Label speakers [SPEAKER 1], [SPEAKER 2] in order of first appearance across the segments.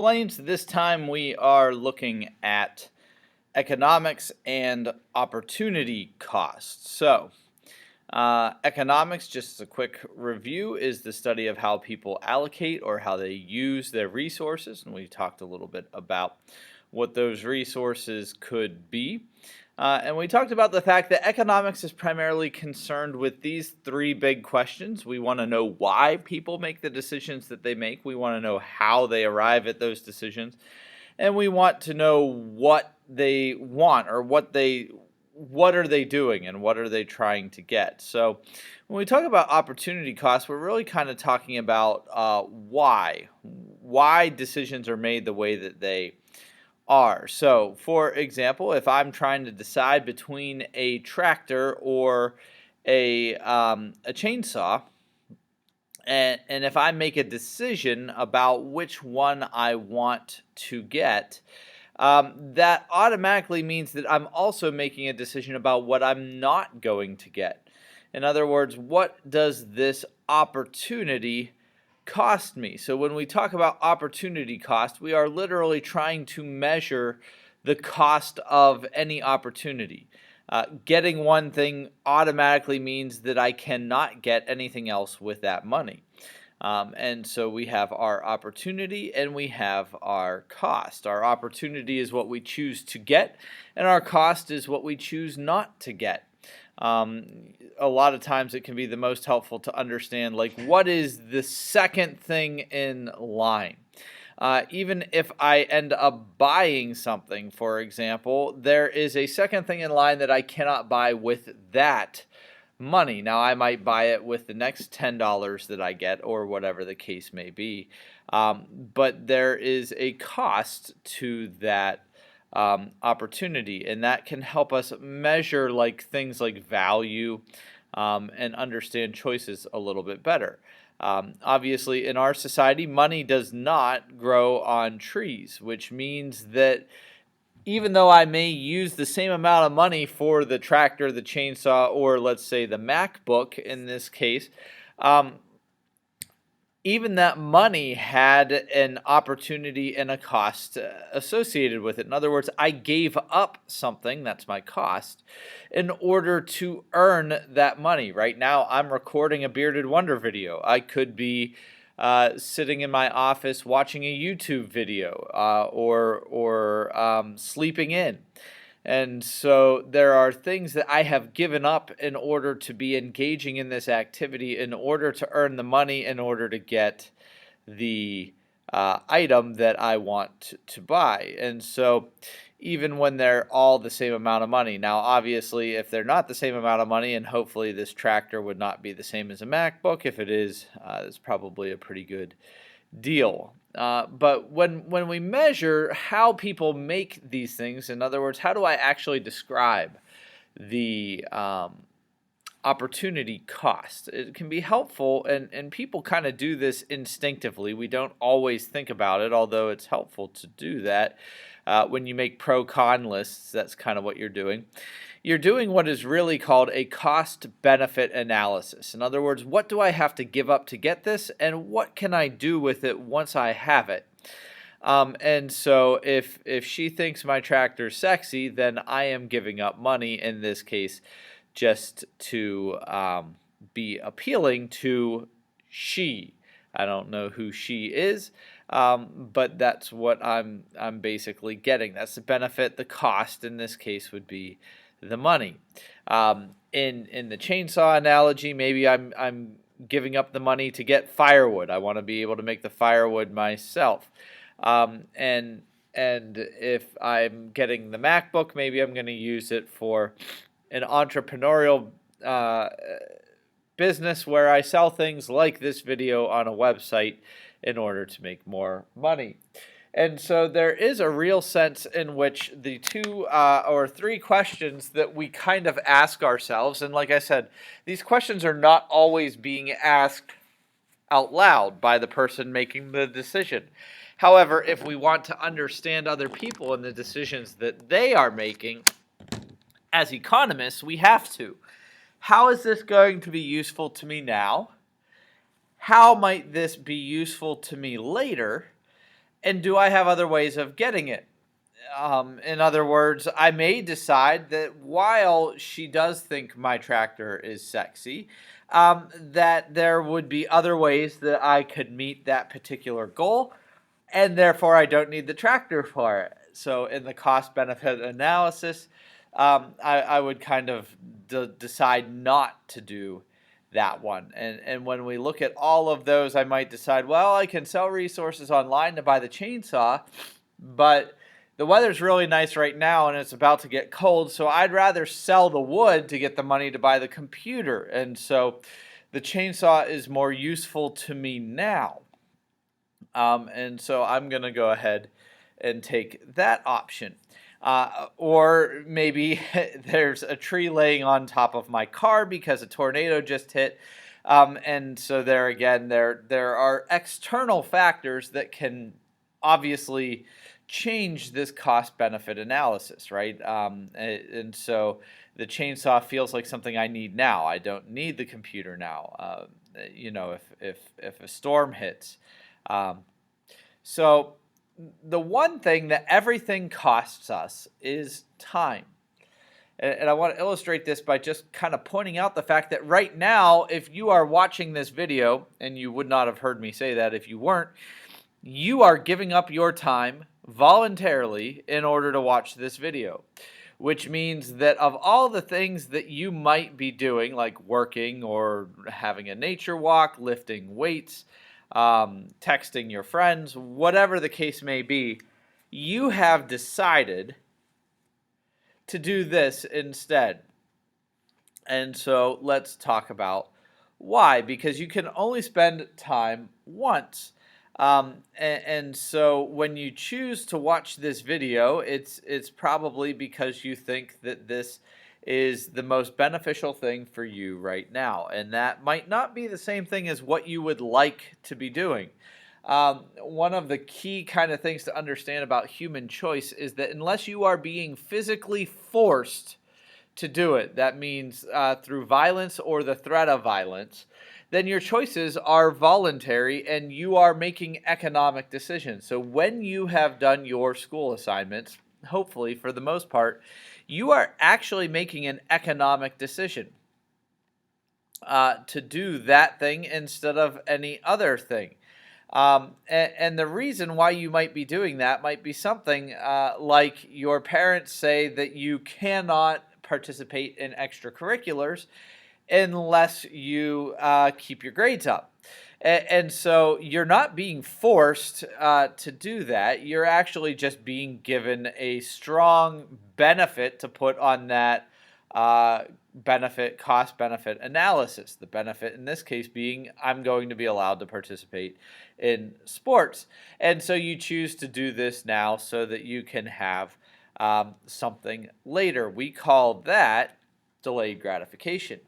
[SPEAKER 1] Explains. This time we are looking at economics and opportunity costs. Economics, just as a quick review, is the study of how people allocate or how they use their resources. And we talked a little bit about what those resources could be. And we talked about the fact that economics is primarily concerned with these three big questions. We want to know why people make the decisions that they make. We want to know how they arrive at those decisions. And we want to know what they want, or what are they doing and what are they trying to get. So when we talk about opportunity costs, we're really kind of talking about why decisions are made the way that they are. So, for example, if I'm trying to decide between a tractor or a chainsaw, and if I make a decision about which one I want to get, that automatically means that I'm also making a decision about what I'm not going to get. In other words, what does this opportunity cost me? So when we talk about opportunity cost, we are literally trying to measure the cost of any opportunity. Getting one thing automatically means that I cannot get anything else with that money. And so we have our opportunity and we have our cost. Our opportunity is what we choose to get, and our cost is what we choose not to get. A lot of times it can be the most helpful to understand, like, what is the second thing in line. Even if I end up buying something, for example, there is a second thing in line that I cannot buy with that money. Now, I might buy it with the next $10 that I get, or whatever the case may be. But there is a cost to that opportunity, and that can help us measure things like value and understand choices a little bit better. Obviously, in our society, money does not grow on trees, which means that even though I may use the same amount of money for the tractor, the chainsaw, or let's say the MacBook in this case, even that money had an opportunity and a cost associated with it. In other words, I gave up something, that's my cost, in order to earn that money. Right now, I'm recording a Bearded Wonder video. I could be sitting in my office watching a YouTube video or sleeping in. And so there are things that I have given up in order to be engaging in this activity, in order to earn the money, in order to get the item that I want to buy. And so even when they're all the same amount of money. Now, obviously, if they're not the same amount of money, and hopefully this tractor would not be the same as a MacBook, if it is, it's probably a pretty good deal. But when we measure how people make these things, in other words, how do I actually describe the opportunity cost? It can be helpful, and people kind of do this instinctively. We don't always think about it, although it's helpful to do that. When you make pro-con lists, that's kind of what you're doing. You're doing what is really called a cost-benefit analysis. In other words, what do I have to give up to get this, and what can I do with it once I have it? And so if she thinks my tractor's sexy, then I am giving up money, in this case, just to be appealing to she. I don't know who she is, but that's what I'm basically getting. That's the benefit. The cost in this case would be the money. In the chainsaw analogy, maybe I'm giving up the money to get firewood. I want to be able to make the firewood myself. And if I'm getting the MacBook, maybe I'm going to use it for an entrepreneurial business where I sell things like this video on a website in order to make more money. And so there is a real sense in which the two or three questions that we kind of ask ourselves, and like I said, these questions are not always being asked out loud by the person making the decision. However, if we want to understand other people and the decisions that they are making, as economists, we have to. How is this going to be useful to me now? How might this be useful to me later? And do I have other ways of getting it? In other words, I may decide that while she does think my tractor is sexy, that there would be other ways that I could meet that particular goal, and therefore I don't need the tractor for it. So, in the cost benefit analysis, I would kind of decide not to do that one. And when we look at all of those, I might decide, well, I can sell resources online to buy the chainsaw, but the weather's really nice right now and it's about to get cold, so I'd rather sell the wood to get the money to buy the computer. And so the chainsaw is more useful to me now. And so I'm going to go ahead and take that option. Or maybe there's a tree laying on top of my car because a tornado just hit. And so there again, there are external factors that can obviously change this cost benefit analysis, right? And so the chainsaw feels like something I need now. I don't need the computer now. If a storm hits. So the one thing that everything costs us is time. And I want to illustrate this by just kind of pointing out the fact that right now, if you are watching this video, and you would not have heard me say that if you weren't, you are giving up your time voluntarily in order to watch this video, which means that of all the things that you might be doing, like working or having a nature walk, lifting weights, texting your friends, whatever the case may be, you have decided to do this instead. And so let's talk about why, because you can only spend time once. And so when you choose to watch this video, it's probably because you think that this is the most beneficial thing for you right now. And that might not be the same thing as what you would like to be doing. One of the key kind of things to understand about human choice is that unless you are being physically forced to do it, that means through violence or the threat of violence, then your choices are voluntary and you are making economic decisions. So when you have done your school assignments, hopefully for the most part, you are actually making an economic decision to do that thing instead of any other thing. And the reason why you might be doing that might be something like your parents say that you cannot participate in extracurriculars unless you keep your grades up. And so you're not being forced to do that. You're actually just being given a strong benefit to put on that cost benefit analysis. The benefit in this case being I'm going to be allowed to participate in sports. And so you choose to do this now so that you can have something later. We call that delayed gratification.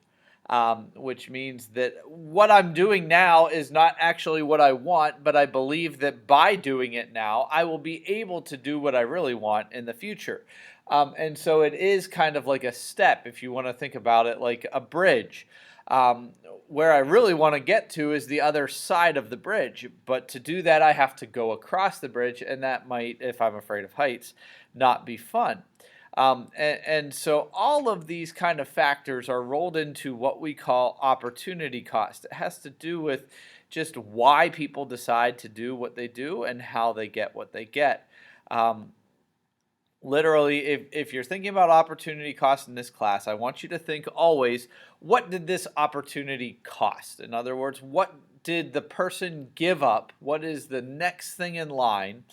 [SPEAKER 1] Which means that what I'm doing now is not actually what I want, but I believe that by doing it now, I will be able to do what I really want in the future. And so it is kind of like a step, if you want to think about it like a bridge. Where I really want to get to is the other side of the bridge, but to do that, I have to go across the bridge, and that might, if I'm afraid of heights, not be fun. And so all of these kind of factors are rolled into what we call opportunity cost. It has to do with just why people decide to do what they do and how they get what they get. Literally, if you're thinking about opportunity cost in this class, I want you to think always, what did this opportunity cost? In other words, what did the person give up? What is the next thing in line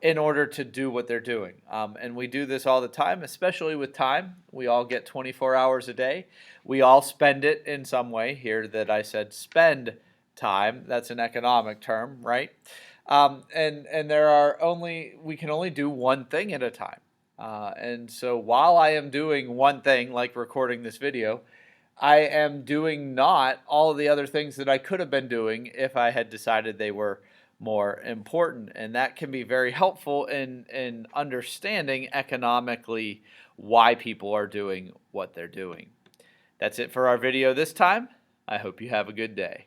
[SPEAKER 1] in order to do what they're doing? And we do this all the time, especially with time. We all get 24 hours a day. We all spend it in some way. Here that I said spend time, that's an economic term, right? And we can only do one thing at a time. And so while I am doing one thing, like recording this video, I am doing not all of the other things that I could have been doing if I had decided they were more important. And that can be very helpful in understanding economically why people are doing what they're doing. That's it for our video this time. I hope you have a good day.